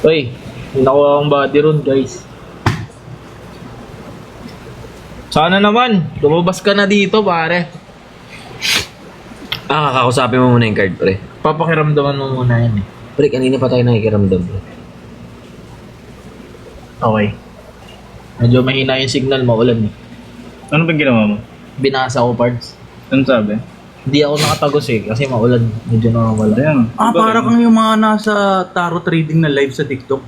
Uy, nakuha akong body ron, guys. Sana naman, lumabas ka na dito, pare. Kakausapin mo muna yung card, pre. Papakiramdaman mo muna yan eh. Pre, kanina pa tayo nakikiramdam, pre. Okay. Medyo mahina yung signal, maulan eh. Ano ba ginawa mo? Binasa ko parts. Ano sabi? Hindi ako nakatagos eh, kasi maulan. Medyo nakawala. Ayan. Para kang yung mga nasa tarot trading na live sa TikTok.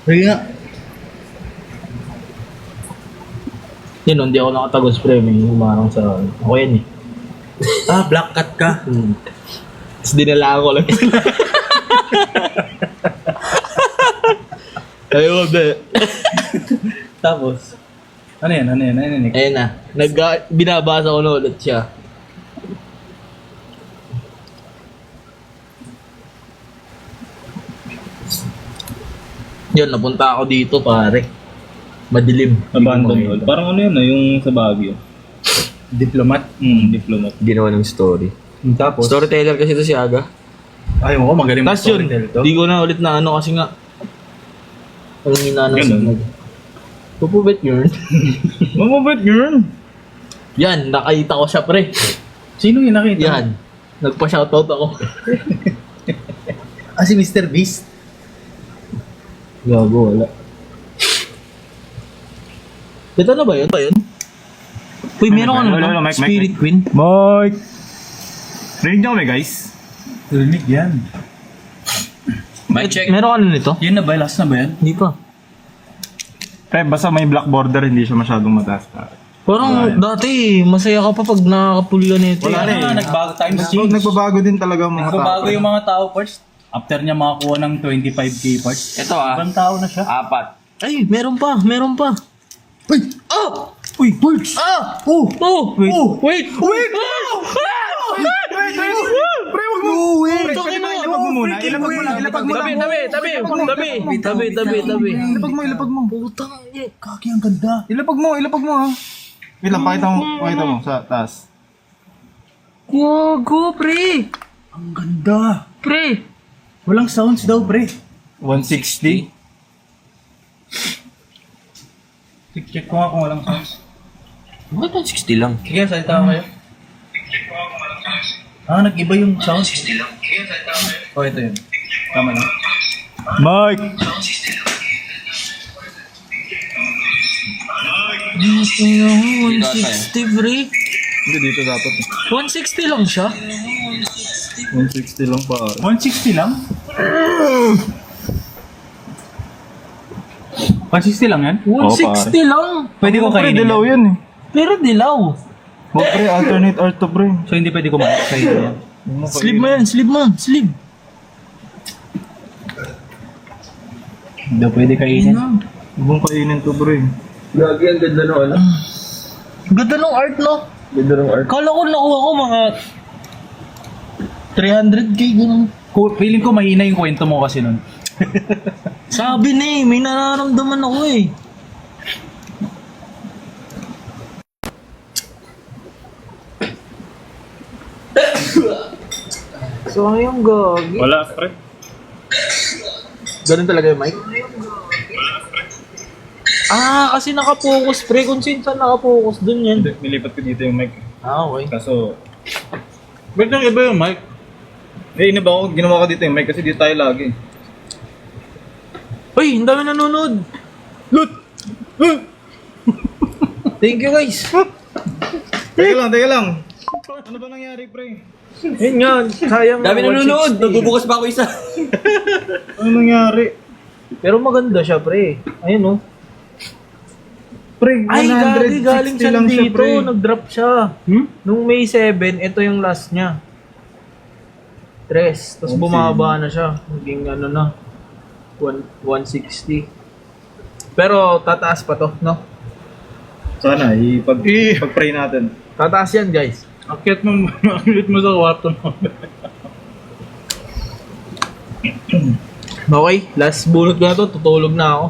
Sige nga. Yun, hindi ako nakatagos pre, may humarang sa... Ako yan eh. Black cat ka. Tapos dinala ko lang. Ayun, Tapos, ano yan? ayun na. Binabasa ko na ulit siya. Yun, napunta ako dito pare. Madilim. Abandon all. Parang ano yan yung sa Baguio. Diplomat. Diplomat. Ginawa ng story. Tapos, Storyteller kasi ito si Aga. ayaw ko, magaling Tapos yun, mag-storytell to. di ko na ulit na ano kasi nga. Ang hina ng Ganun. signal. Pupubit yun. Mamabait yun! Yan, nakita ko siya pre. Sino yung nakita? Yan. Nagpa-shoutout ako. Si Mr. Beast. Gago, wala. Ito na ba yun? Uy, meron ka Wala, na Mike, Mike, Spirit Mike. Queen. Mike! Rinig niyo kami guys? Rinig yan. Mic check. Meron ka na nito? Yun na ba? Last na ba yan? Hindi pa. Pre, basta may black border, hindi siya masyadong mataas. Parang dati, masaya ka pa pag nakakapuli ka nito. Wala na eh. Nagbago times change. Nagbabago din talaga ang mga Nagbabago yung mga tao first. After niya makakuha ng 25k parts. Ito Ibang tao na siya. 4. Ay, meron pa. Uy! Oh! Uy! Birds! Oh! Oh! Wait! Oh! Wait! Wait! Pre, wag mo! Wait! Ilapag mo muna. Ilapag mo lang. Ilapag mo lang. Tabi. Ilapag mo. Putang ina. Kaki, ang ganda. Ilapag mo ha. Wait lang, pakita mo sa taas. Gago, pre! Ang ganda. Pre! Walang sounds daw, pre. 160. Check ko nga kung walang sounds. Bakit 160 lang? Sige, salita ko kayo. Nag-iba yung sound. Oh, ito yun. Tama na. Mike! Dito yung 160, pre. Hindi, dito dapat. 160 lang siya. 160 lang pa. 160 lang? 160 lang yan? 160 lang. Pwede ko Pre, kainin dilaw yan. yan eh. Pero dilaw. Wag pre, alternate art to pre. So hindi pwede ko kainin yan? Sleeve mo yan, sleeve. Hindi pwede kainin. Huwag mong kainin to pre. Gagi, ang ganda no, ano? Ganda ng art, no? Ganda ng art. Kala ko nakuha ko mga 300k ganun. Feeling ko mahina yung kwento mo kasi nun. Sabi na eh, may nararamdaman ako eh. Sayang gagi. Wala pre. Ganun talaga yung mic? Kasi nakapokus pre. Kung saan nakapokus dun yan. Hindi, nilipat ko dito yung mic. Okay. Kaso, Ba't nang iba yung mic? iniba ko, ginawa ko dito yung mic kasi dito tayo lagi. Uy, ang dami nanonood. Thank you guys. Teka lang. Ano ba nangyari pre? Yun nga, sayang. Dami nanonood. 160. Nagbubukas pa ako isa. Ano nangyari? Pero maganda siya pre. Ayun oh. Pre, Ay, galing 160 siya lang siya dito. pre. Nag-drop siya. Nung May 7, ito yung last niya. 3. Tapos bumaba na siya. Naging ano na. 160. Pero tataas pa to, no? Sana, ipag-pray natin. Tataas yan, guys. Akit mo sa kwarto mo. Okay, last bunot ko na to. Tutulog na ako.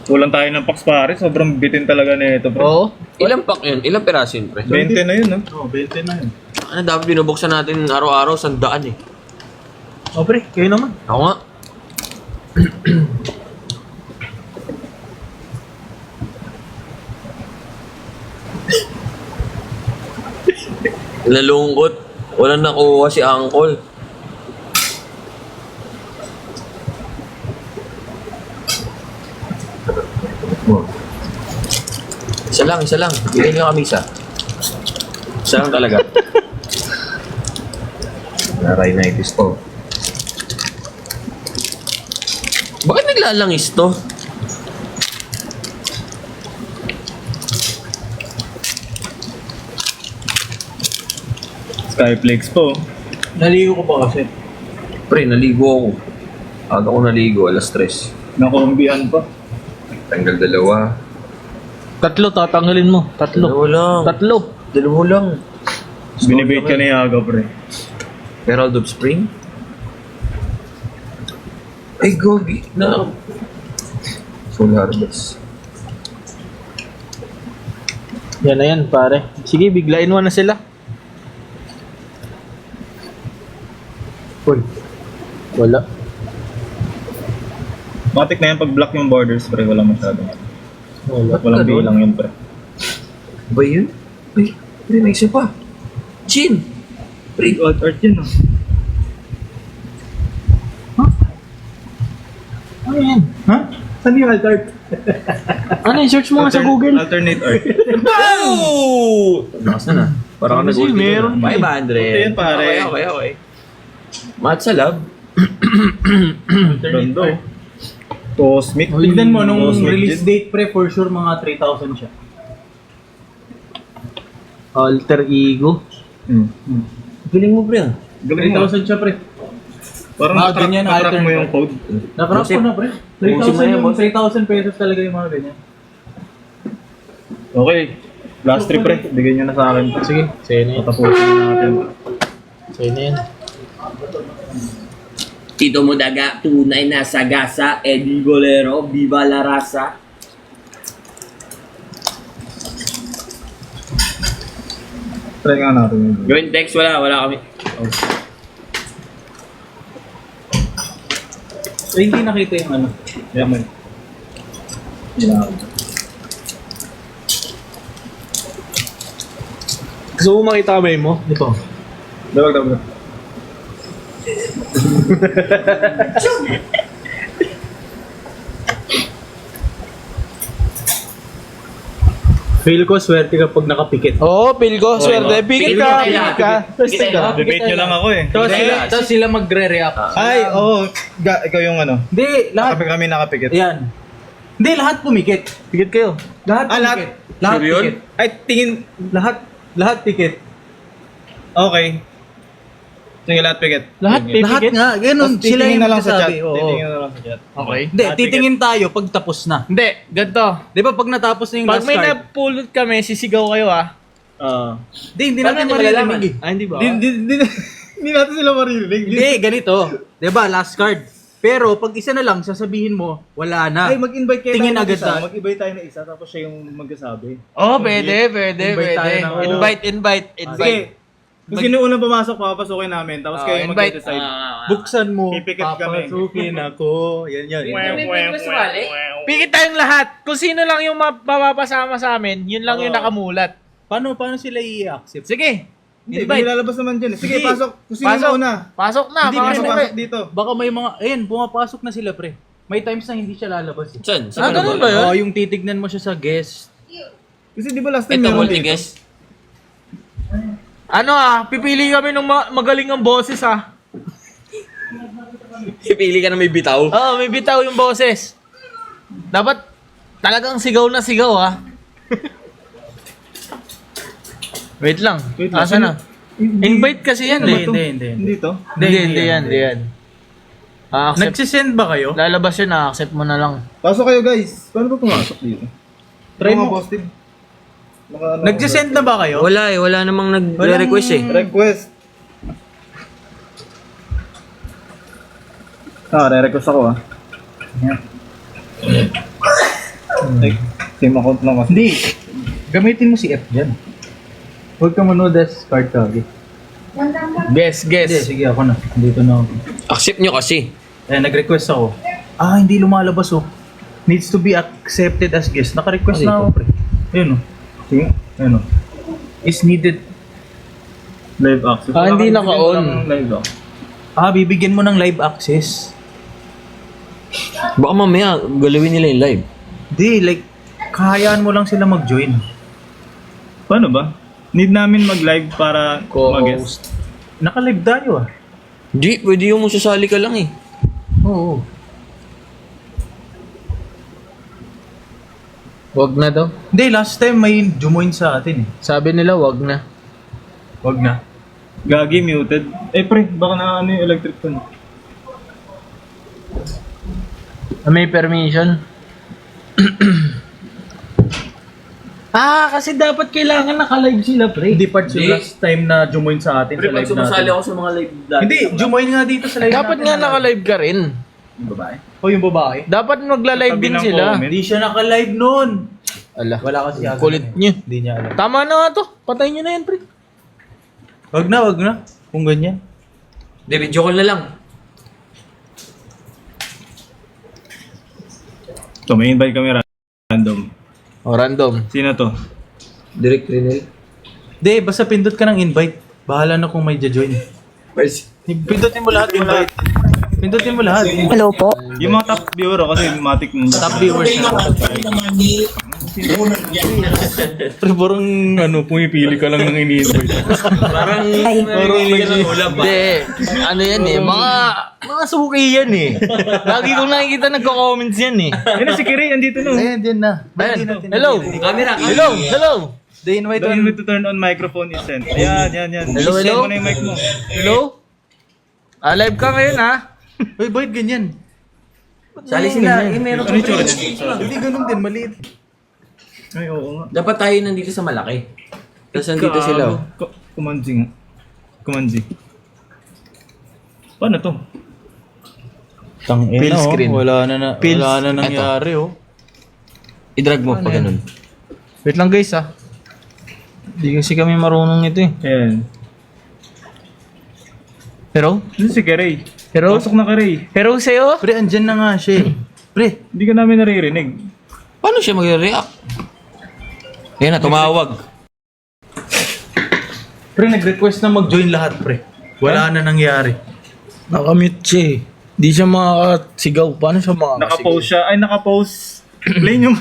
Kulang tayo ng Pax pare, sobrang bitin talaga nito pre. Oo. Ilang pack yun? Ilang peraso yun, pre? 20 na yun, no? Oo, 20 na yun. Ano, dapat binubuksan natin araw-araw 100 eh. O pre, kayo naman. Ako nga. Nalungkot. Walang nakuha si Uncle. Isa lang. Bigyan niyo kami isa. Isa lang talaga. Rhinitis po. Bakit naglalangis to? Skyflex po. Naligo ko pa kasi. Pre, naligo ako. Aga ko naligo, alas 3. Nakombihan pa. Tanggal 2. Tatlo, tatanggalin mo. Tatlo. Dalawa lang. Binibait ka ni Haga, pre. Herald of Spring? Ay, gogi. Na. Full harvest. Yan na yan, pare. Sige, biglain mo na sila. Uy. Wala. Matik na yan pag block yung borders, pre. Wala masyado. Wala. Walang bilang yun, pre. Ba yun? Ay, pre, may isa pa. Chin! Pre, Alt art yun, ah. Ano yan? Ha? Saan yung alt art? Ano yung search mo nga sa Google? Alternate art. Wow! Lakas na na. Parang Kasi nag-ulti meron na. pa eh. 500. Ito yun, pare. Okay. Mat sa lab. Rondo. Cosmic. Tignan mo, nung Cosmic release Jet. date pre, for sure mga 3,000 siya. Alter Ego. Galing mo, pre. Galing mo. 3,000 siya pre. Parang Ganyan, natrack mo alternate. yung code. Nakrap ko na pre. Busin mo 3,000 yan, yung boss. 3,000 pesos talaga yung mga ganyan. Okay. Last trip, pre. Bigyan nyo na sa akin. Sige, sa'yo na yan. Patapusin na natin. Sa'yo na yan. Tito mo daga, tunay na sagasa, Eddie Golero, viva la raza. Try nga natin yun. Gawin text, wala kami. So, hindi nakita yung ano. Yaman. Gusto mo makita kamay mo? Ito. Dawag. Feel ko, swerte kapag nakapikit. Oo, feel ko. Swerte. Pikit ka, pikit ka. Pikit ka. Debate nyo lang ako eh. Tapos sila magre-react. Ay, oo. Ikaw yung ano. Hindi, lahat. Kami nakapikit. Ayan. Hindi, lahat pumikit. Pikit kayo. Lahat Ah, lahat? pumikit. Lahat Sure yun? pikit. Ay, tingin. Lahat pikit. Okay. Sige, lahat pikit. Lahat Sige. Lahat pipikit? nga, ganun. Tapos Sila titingin yung na lang sa chat. nagsasabi. Oo. Titingin na lang sa chat. Okay. Hindi, Lahat pikit. titingin tayo pag tapos na. Hindi, ganito. Di ba pag natapos na yung Pag last may card? napulot kami, sisigaw kayo ah. Hindi Paano natin natin maririnig malalaman? eh. Ah, hindi ba? Hindi natin sila maririnig. Hindi, ganito. Di ba, last card. Pero pag isa na lang, sasabihin mo, wala na. Ay, mag-invite kayo Tingin tayo ng agad isa. tayo. Mag-invite tayo ng isa, tapos siya yung magkasabi. Oh, pwede. Invite tayo ng ano. Invite. Sige. Kung sino unang pumasok, papapasukin namin. Tapos kayo yung invite. mag-decide. Buksan mo, Pipikit kami. papasukin ako. Yan. Pikit tayong lahat. Kung sino lang yung mapapasama sa amin, yun lang yung nakamulat. Paano sila i-accept? Sige. Hindi, may Invite. lalabas naman dyan. Sige, Hindi. pasok. Kung sino Pasok. una. Pasok na. Hindi, Pasok pre, na. Pasok dito. Baka may mga, pumapasok na sila pre. May times na hindi siya lalabas. Eh. Saan? Ah, ganun ba yun? Oo, yung titignan mo siya sa guest. Kasi di ba last time Ito, meron dito? multi-guest. Ano pipili kami ng magaling ang boses ah. Pipili ka na may bitaw. Oo, may bitaw yung boses. Dapat talagang sigaw na sigaw ah. Wait lang. Wait lang. Asa na? Invite kasi yan eh. Hindi. Dito? Hindi yan. Accept. Nagsisend ba kayo? Lalabas yun, accept mo na lang. Pasok kayo guys. Paano ba pumasok dito? Try mo. Boss team. Nagsisend na ba kayo? Wala namang nagre-request eh. Request. Re-request ako Team account lang kasi. Hindi. Gamitin mo si F dyan. Huwag ka manood as card kagi. Guess, Hindi, guess. sige ako na. Dito na ako. Accept nyo kasi. Eh, nag-request ako. Ah, hindi lumalabas oh. Needs to be accepted as guest. Naka-request na ako, pre. Ayun oh. Sige. Ayun oh. Is needed. Live access. Ah, hindi Baka bibigyan naka-on. ko ng live access. Ah, bibigyan mo ng live access. Baka mamaya, galawin nila yung live. Di, like, kahayaan mo lang sila mag-join. Paano ba? Need namin mag-live para mag-guest. Co-host. Naka-live tayo ah. Di, pwede yung sasali ka lang eh. Oo. Wag na daw. Hindi, last time may jumoin sa atin eh. Sabi nila wag na. Wag na. Gagi, muted. Eh, pre, baka na ano yung electric fan. May permission. Kasi dapat kailangan naka-live sila, pre. Hindi parts yung Hindi. last time na jumoin sa atin sa live natin. ako sa mga live dati. Hindi, jumoin nga dito sa live Dapat natin. nga naka-live ka rin. Yung babae? O yung babae? Dapat magla-live Tabi din ng sila. comment. Hindi siya naka-live nun. Ala. Wala kasi yata. Kulit niyo. Hindi niya alam. Tama na nga to. Patayin nyo na yan, pre. Wag na. Kung ganyan. Hindi, video call na lang. So, may invite kami random. O, random. Sino to? Direct Renel. Hindi, basta pindot ka ng invite. Bahala na kung may join. Pindutin mo lahat invite. Pindutin mo lahat. Hello po. Yung mga top viewer kasi matic ng Top viewers na. Pero parang pumipili ka lang ng ini-invite. Parang, Ay. parang ka ng ulap ba? Hindi. Ano yan eh. Mga suki yan eh. Lagi kong nakikita nagko-comments yan eh. Yan na si Kiri, andito na. Ayan, din na. Ba't di Ayan. natin Hello. Camera. Hello. Hello. The invite The on. invite to turn on microphone is sent. Ayan. Hello, Send hello. mo na yung mic mo. Hello. Live ka ngayon ha. Uy, bakit ganyan? Sali sila. Eh, meron Ano yung tsura niya? Hindi ganun din, maliit. Ay, oo nga. Dapat tayo nandito sa malaki. Tapos nandito sila. Oh. Kumanji nga. Kumanji. Paano to? Tangina Fill screen. Wala na Fill- nangyari oh. I-drag mo pag ganun. Wait lang guys ha. Hindi kasi kami marunong ito eh. Ayan. Pero? Yun si Kiri. Pero? Pasok na Kiri. Pero sa'yo? Pre, andyan na nga siya eh. Pre, Hindi ka namin naririnig. Paano siya mag-react? Yan na, tumawag. pre, nag-request na mag-join lahat, pre. Wala na nangyari. Nakamute siya eh. Di siya makakasigaw. Paano siya makakasigaw? Naka-pause siya. Ay, naka-pause. Play nyo.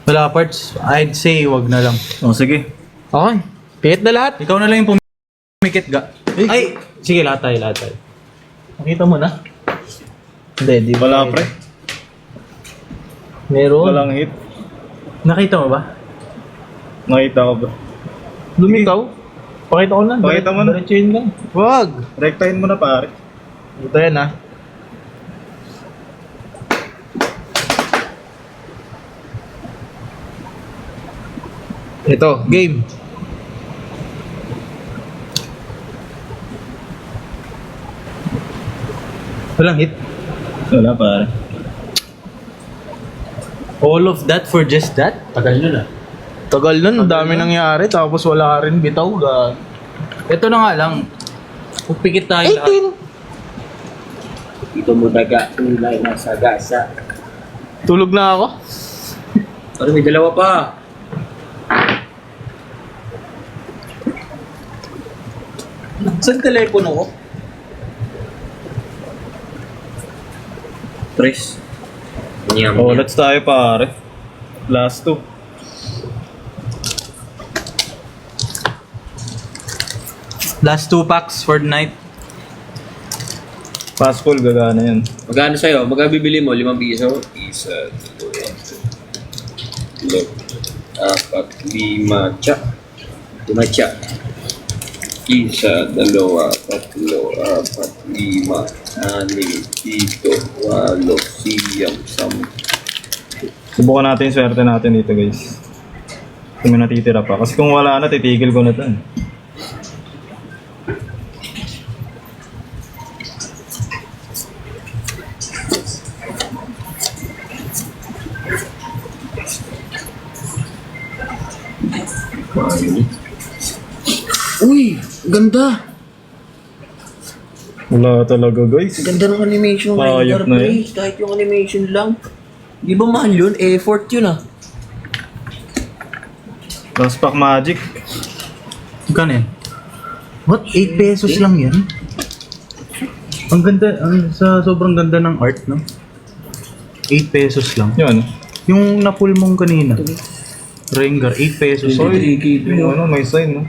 Wala parts. I'd say wag na lang. Oh, sige. Okay. Pikit na lahat. Ikaw na lang yung pumikit ga. Ay, sige, lahat tayo. Nakita mo na? Hindi, di ba? Wala, pre. Meron. Walang hit. Nakita mo ba? Nakita ko ba? Lumitaw. Pakita ko na. Pakita mo na. Diretsuhin lang. Wag. Rektahin mo na, pare. Ito yan ha. Ito, game. Walang hit. Wala, pare. All of that for just that? Tagal nyo na. Tagal nun, ang dami nangyari. Tapos wala rin bitaw. Ito na nga lang. Pupikit tayo lahat. 18. Ito mo daga, ulay na sa gasa. Tulog na ako. Pero may dalawa pa. Saan telepono ko? Tres. Nyam. Oh, let's tayo, pare. Last two. Last 2 packs for the night. Pascal, gagana yan. Magkano sa'yo? Magkano bibili mo? 5 piso? Isa, 2, 3, 4, 5, tsa. 5 tsa. Isa, 2, 3, 4, 5, 6, 7, 8, 9, 10. Subukan natin yung swerte natin dito, guys. Kung may natitira pa. Kasi kung wala na, titigil ko na ito. Uy, ganda. Wala talaga guys. Ganda ng animation ng Ayop Rengar, na pre. yun. Kahit yung animation lang. Di ba mahal yun? Effort yun ah. Last pack magic. Magkano yan? What? 8 pesos lang yan? Ang ganda, sobrang ganda ng art, no? 8 pesos lang. Yun. Yung na-pull mong kanina, Rengar, 8 pesos. Yung ano, may sign, no?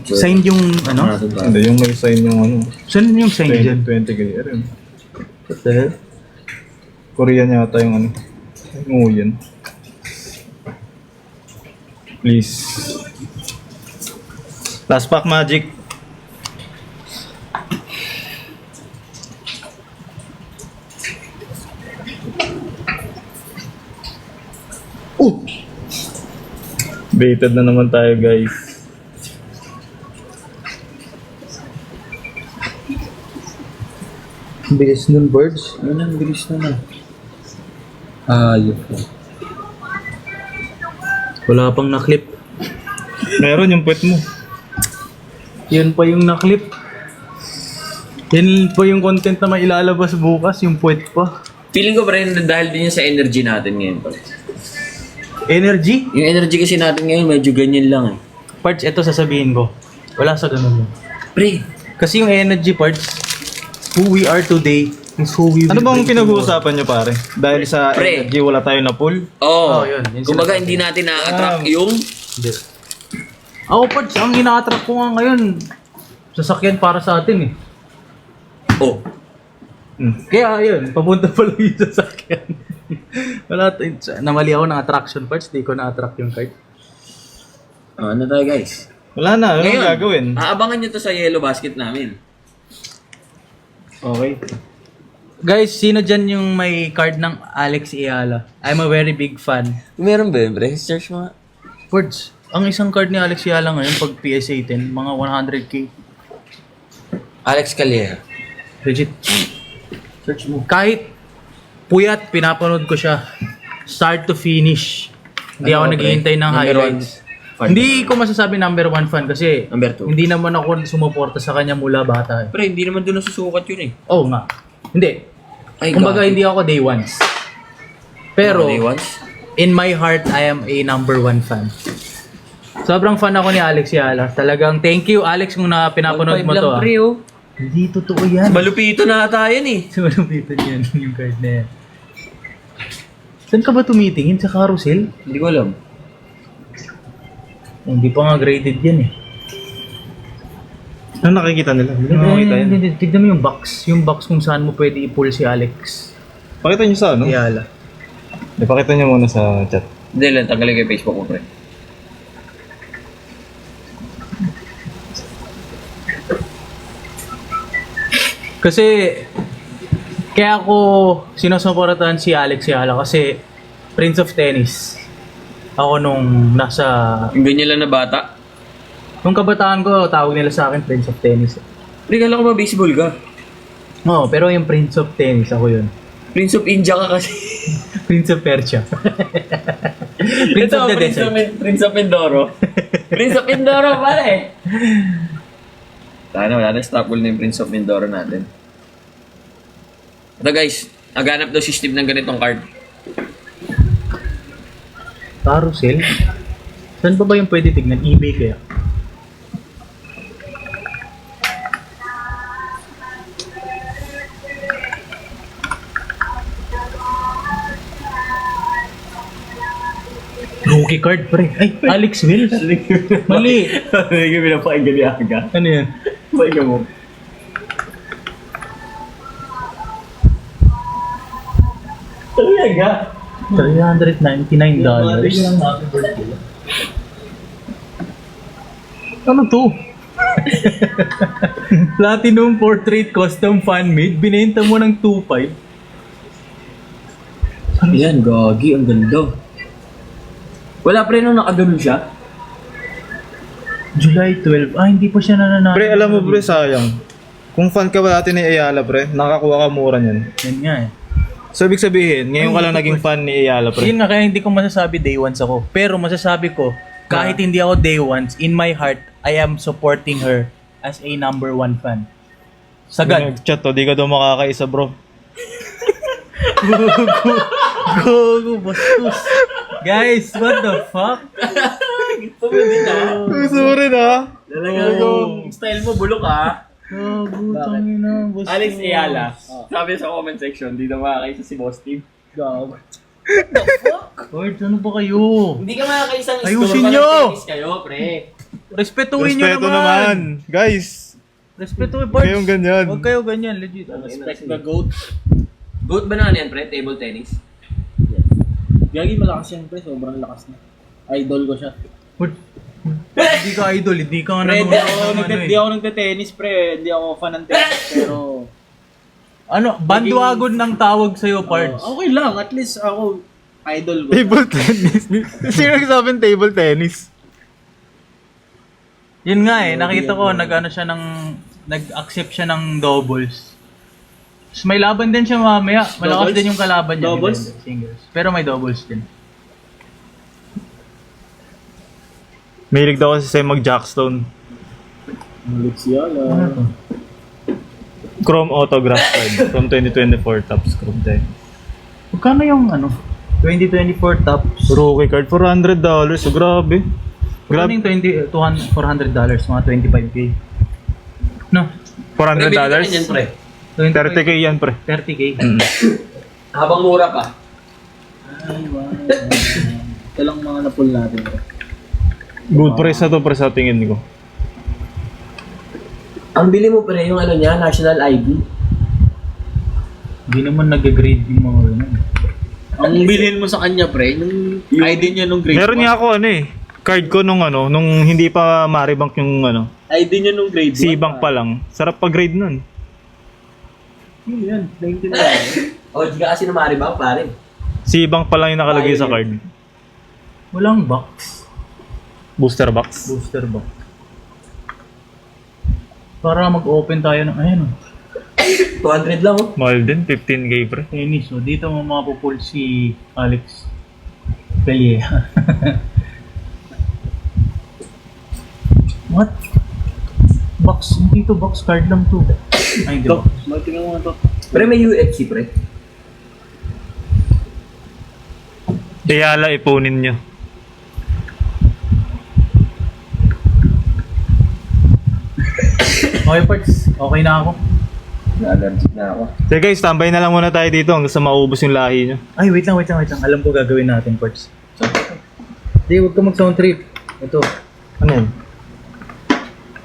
Signed yung, ano? Hindi, yung may sign yung ano. Saan yung sign dyan? 20 kaya rin. What the hell? Korean yata yung ano. Yung yan. Please. Last pack magic. Baited na naman tayo guys. Bilis nun, birds. Yun ang bilis naman. Ayop ko. Wala pang na-clip. Meron yung puwet mo. Yun pa yung na-clip. Yan pa yung content na mailalabas bukas, yung puwet pa. Feeling ko pa rin dahil din yun sa energy natin ngayon. Pre. Energy? Yung energy kasi natin ngayon medyo ganyan lang eh. Parts, ito sasabihin ko. Wala sa ganun yun. Pre, Kasi yung energy parts, who we are today is who we will Ano bang be tomorrow. pinag-uusapan nyo pare? Dahil sa Pre. energy wala tayo na pull? oh, yun. Yun kumbaga sinasabi. hindi natin na-attract yung Hindi. Ako parts, ang ina-attract ko nga ngayon, sasakyan para sa atin eh. oh, Kaya yun, papunta pa lang yung sasakyan. Wala, namali ako ng attraction parts, di ko na-attract yung card. ano tayo guys? Wala na, ano gagawin? Aabangan nyo to sa yellow basket namin. Okay. Guys, sino dyan yung may card ng Alex Ayala? I'm a very big fan. Meron ba yun, pre? Search mo. Words, ang isang card ni Alex Ayala ngayon pag PSA 10, mga 100k. Alex Calleja. Legit. Search mo. Kahit puyat, pinapanood ko siya. Start to finish. Hindi Ano ako ka, naghihintay pre? ng Number highlights. Hindi ko masasabi number 1 fan kasi Number 2. hindi naman ako sumuporta sa kanya mula bata. Eh. Pre, hindi naman doon nasusukat yun eh. Oo nga. Hindi. Ay, Kumbaga God. hindi ako day ones. Pero Day ones? in my heart, I am a number 1 fan. Sobrang fan ako ni Alex Ayala. Talagang thank you Alex kung na pinapanood mo to. Ah. Pre, oh. Hindi totoo yan. Malupito na ata yan eh. Malupitan yan yung card na yan. Saan ka ba tumitingin? Sa carousel? Hindi ko alam. Hindi pa nga graded yan eh. Ano nakikita nila? Hindi mo makita yan. Hindi, tignan mo yung box. Yung box kung saan mo pwede i-pull si Alex. Pakita nyo sa ano? Ayala. Ipakita nyo muna sa chat. Hindi lang, tanggalin ko yung Facebook ko, pre. Kasi, kaya ako sinusuportahan si Alex Ayala kasi Prince of Tennis. Ako nung nasa... Yung ganyan lang na bata. Nung kabataan ko, tawag nila sa akin Prince of Tennis. Pre, kala ko ba baseball ka? Oo, pero yung Prince of Tennis, ako yun. Prince of India ka kasi. Prince of Persia. Prince of the Desert. Prince of Mindoro. Prince of Mindoro, pare. Wala na, stop na yung Prince of Mindoro natin. Ito guys, naghanap daw si Steve ng ganitong card. Carousel? Saan ba yung pwede tignan? eBay kaya? Rookie card, pre. Ay, Alex Wills. Mali. Hindi ko pinapakinggan ni Aga. Ano yan? Pakinggan mo. Talaga? $399. Ano to? Platinum Portrait Custom Fan Made. Binenta mo ng 2.5. Yan, gagi. Ang ganda. Wala pre nung nakaganon siya. July 12. Ah, hindi pa siya nananalo. Pre, alam mo pre, sayang. Kung fan ka ba natin ni Ayala pre, nakakuha ka mura niyan. Yan nga eh. So, ibig sabihin, ngayon ka lang naging fan ni Ayala pre. Yun nga, kaya hindi ko masasabi day ones ako. Pero masasabi ko, Kahit hindi ako day ones, in my heart, I am supporting her as a number 1 fan. Sagad. Nag-chat to, di ka daw makakaisa bro. Go, bastos. Guys, what the fuck? Gusto mo rin ha? Talagang style mo, bulok ah. Gago, tangina, bastos. Alex Ayala. Sabi sa comment section, di na makakaisa si Boss Steve. Gago. Lord, ano ba kayo? Hindi ka makakaisang Ayusin store nyo! para tennis kayo, pre. Respetuhin nyo Respeto naman. naman. Guys, Respetuhin, huwag kayong ganyan. Huwag kayo ganyan, legit. Respect the GOAT. Goat ba na yan, pre? Table tennis? Gagi malakas yan, pre. Sobrang lakas na. Idol ko siya. Hindi ka idol, hindi ka nga Pre, nanonood. hindi ako nagte-tennis, pre. Hindi ako fan ng tennis, pero... Ano, bandwagon ng tawag sa'yo, parts. Okay lang. At least ako, idol ko. Table tennis. Sino nagsabing table tennis? Yun nga nakita ko, nag-ano siya ng, nag-accept siya ng doubles. Tapos may laban din siya mamaya. Malakas Doubles? din yung kalaban niya. Doubles? Hindi, singles. Pero may doubles din. Mahilig daw kasi sa'yo mag-jackstone. Alex Ayala. Ano to? Chrome autograph card from 2024 Topps Chrome 10. Magkano yung 2024 tops? Rookie card, $400. So, grabe. Grabe yung $400, mga 25k. No, $400? Yan, pre. 30k yan, pre. 30k. Habang mura pa. Ay, wow. Ito lang mga napul natin, pre. Good price na to, pre, sa tingin ko. Ang bili mo, pre, yung niya, national ID. Hindi naman nag-grade yung mga ganun. Ang bilhin mo sa kanya, pre, yung ID niya nung grade 1. Meron niya ako card ko nung hindi pa Maribank yung ID niya nung grade 1. C-Bank pa lang. Sarap pag-grade nun. Yun yan, 19 na. O, di ka kasi na Maribang, pare. C-Bank pa lang yung nakalagay sa card. Walang box. Booster box. Booster box. Para mag-open tayo ng, ayun 200 lang, oh. Mahal din, 15k, pre. tennis. So, dito mo mapupul si Alex Pelia. What? Box, hindi to box card lang to. Ay, hindi Ito, box. magtingnan mo nga to. Pre, may UFC, pre. Ayala, ipunin nyo. Okay, parts. Okay na ako. Allergic na ako. So guys, tambay na lang muna tayo dito hanggang sa maubos yung lahi nyo. Ay, wait lang. Alam ko gagawin natin, parts. Hindi, huwag ka mag-sound trip. Ito. Ano yun?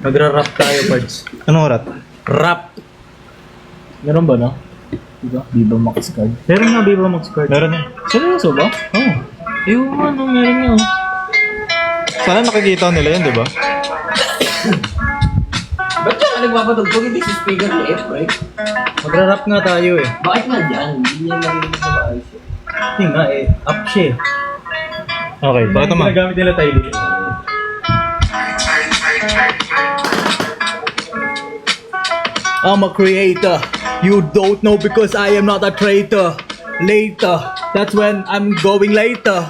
Magra-rap tayo, parts. Anong orat? Rap. Meron ba, no? Diba? Viva Max card. Meron nga, Viva Max card. Meron yan. Seryoso ba? Oh. Yung meron niya. Sana nakikita nila yun, di ba? Ba't ka nagpapatugtog? Hindi si speaker ni F, right? Magra-rap nga tayo eh. Bakit nga dyan? Hindi niya narinig sa maayos. Hindi nga up siya eh. Okay, bakit naman? Ginagamit nila tayo dito. I'm a creator. You don't know because I am not a traitor. Later, that's when I'm going later.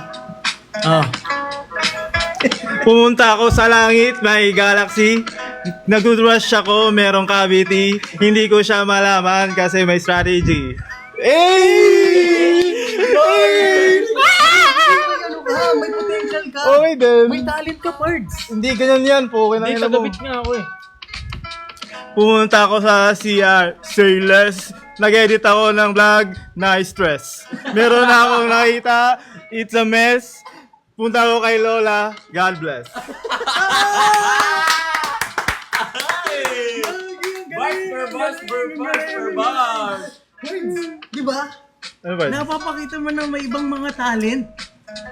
Pumunta ako sa langit, may galaxy. Nag-rush ako, merong cavity. Hindi ko siya malaman kasi may strategy. Ano ka? May potential ka. Okay din. May talent ka, Pards. Hindi ganyan yan po. Hindi, kagabit nga ako eh. Pumunta ako sa CR, say less. Nag-edit ako ng vlog, na-stress. Meron akong nakita, it's a mess. Punta ako kay Lola, God bless. Pards, di ba? Ano ba? Napapakita mo na may ibang mga talent.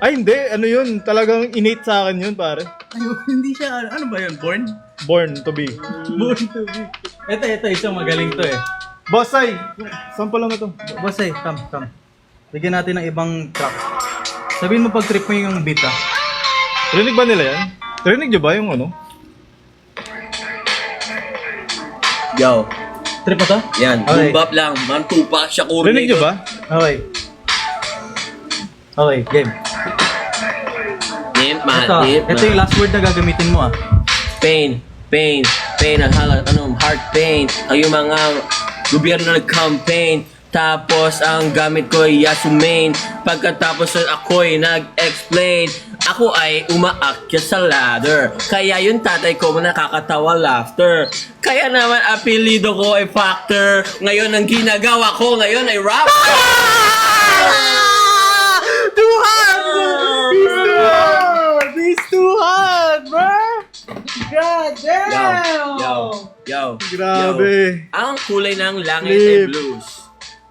Ay hindi, ano yun? Talagang innate sa akin yun, pare. Ayun, hindi siya, ano ba yun? Born? Born to be. Born to be. Ito, isang magaling to eh. Bossay! Saan pala mo to? Boss eh, come. Bigyan natin ng ibang track. Sabihin mo pag trip mo yung beat ah. Rinig ba nila yan? Rinig nyo ba yung ano? Yo, Trip mo to? yan. Okay. Boom bap lang. Man, Tupac, Shakur. Rinig nyo ba? Okay. Okay, game. Game. Mahal, Ito, mahal. ito yung last word na gagamitin mo ah. Pain, pain, pain ang halat, heart pain. Ang yung mga gobyerno nag-campaign. Tapos ang gamit ko ay Yasumane. Pagkatapos nun ako'y nag-explain. Ako ay umaakyat sa ladder. Kaya yung tatay ko nakakatawa laughter. Kaya naman apelido ko ay Factor. Ngayon ang ginagawa ko ngayon ay rap. Too hard! He's too hard, bro! God damn! Yo. Grabe. Ang kulay ng langit Flip. ay blues.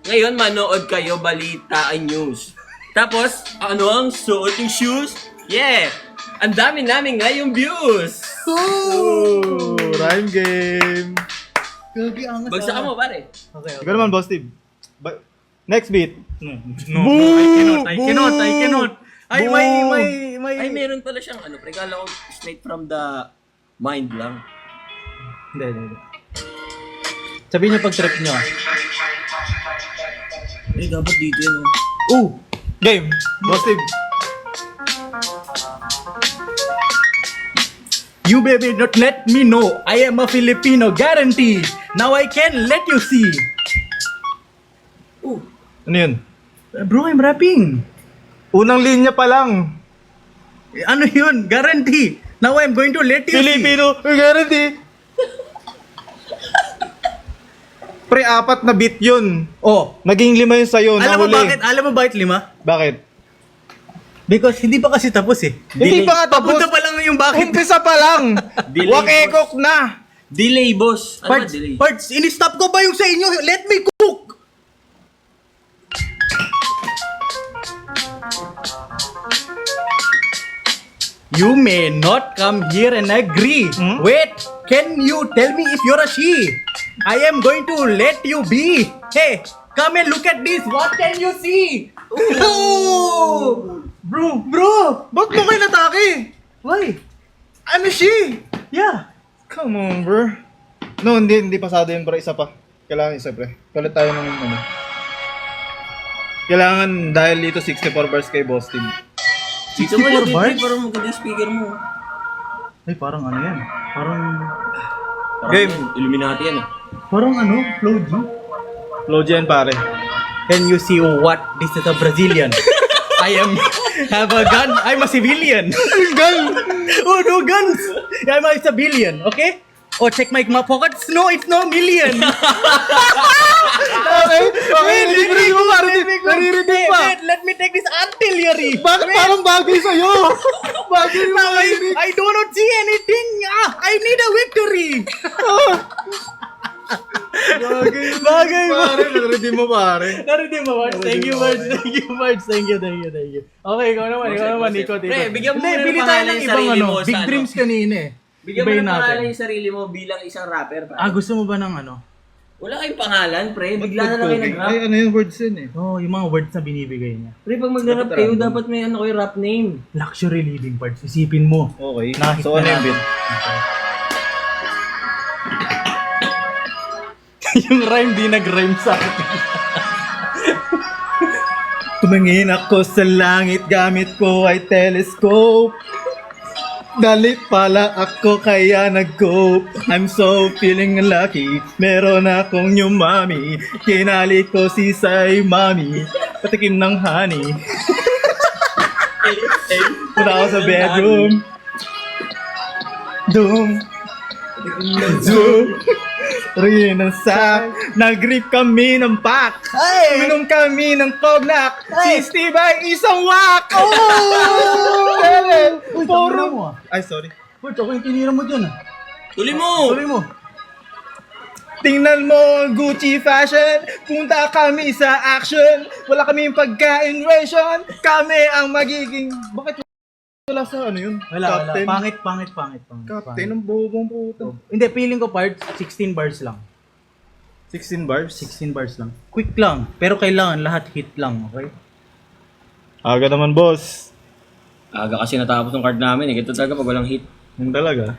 Ngayon manood kayo balita ay news. Tapos, ano ang suot ng shoes? Yeah! Ang dami namin ngayong views! Oh, rhyme game. Gagi, angas Bagsakan mo pare. Okay. Ikaw naman, Boss Steve. Next beat. No, I cannot. Ay, Boo! may... Ay, meron pala siyang ano, regalo ko straight from the mind lang. Hindi. Sabihin niyo pag trip niyo ah. Eh, dapat dito yun. Game. Boss Steve. You baby not let me know I am a Filipino guarantee. Now I can let you see. Ano yun? Bro, I'm rapping. Unang linya pa lang. Ano yun? Guarantee. Now I'm going to let you see. Filipino, guarantee. Pre, 4 na beat yun. Oh, Naging 5 yun sa'yo, alam mo nahuli. bakit? Alam mo bakit 5? Bakit? Because hindi pa kasi tapos eh. Hindi pa nga tapos. Papunta pa lang yung bakit. Umpisa pa lang. Delay, Wakekok na. Delay, boss. Ano ba Parts, delay? parts, in-stop ko ba yung sa inyo? Let me cook! You may not come here and agree. Wait, can you tell me if you're a she? I am going to let you be. Hey, come and look at this. What can you see? Oh! Bro! Ba't mo kayo natake? Why? I'm a she. Yeah. Come on, bro. No, hindi pasado yun, bro. Isa pa. Kailangan isa, pre. Kalit tayo ng ano. Kailangan dahil dito 64 bars kay Boss Team. Dito mo 64 bars? para maganda yung speaker mo. Ay, parang ano yan? Parang Game. Illuminati yan ah. Parang ano? Flow G? Low gen, pare. Can you see what? This is a Brazilian. I have a gun. I'm a civilian. Gun? Oh, no guns. I'm a civilian, okay? Oh, check my pockets. No, it's no million. Okay, naririnig mo, naririnig pa. Wait, let me take this artillery. Bakit parang bagay sa'yo? Bagay mo, I do not see anything. I need a victory. Bagay mo. Pare, naririnig mo, pare. Narinig mo, Marge? Thank you, Marge. Thank you. Okay, ikaw naman, Nico. Pre, bigyan mo Hindi, muna ng pili tayo pangalan ng yung ibang sarili ano. mo Big sa ano. dreams kanina eh. Bigyan mo Ibayin ng pangalan natin. yung sarili mo bilang isang rapper. Pare. Gusto mo ba ng ano? Wala kayong pangalan, pre. Bigla na lang kayo nag-rap. Ay, ano yung words yun eh? Oh, yung mga words na binibigay niya. Pre, pag mag-rap kayo, dapat may ano kayo rap name. Luxury living parts. Isipin mo. Okay. Nakakita So, ano yung natin. beat? Yung rhyme di nag-rhyme sa akin. Tumingin ako sa langit, gamit ko ay telescope. Galit pala ako kaya nag-go. I'm so feeling lucky. Meron akong yung mami. Kinali ko si Say Mami. Patikim ng honey. Punta ako sa bedroom. Doom. Zoom. Rin ang sak. Nag-grip kami ng pack. Minom kami ng cognac. Si Steve ay isang wak. Oh! Puro. Ay, sorry. Bert, ako yung tinira mo dyan ah. Tuloy mo! Tuloy mo. Tingnan mo ang Gucci fashion. Punta kami sa action. Wala kaming pagkain ration. Kami ang magiging... Bakit wala sa ano yun? Wala. Captain. Pangit. Captain ng bobong puta. Hindi, feeling ko parts, 16 bars lang. 16 bars? 16 bars lang. Quick lang. Pero kailangan lahat hit lang, okay? Aga naman, boss. Aga kasi natapos ng card namin eh. Ito talaga pag walang hit. Yung talaga.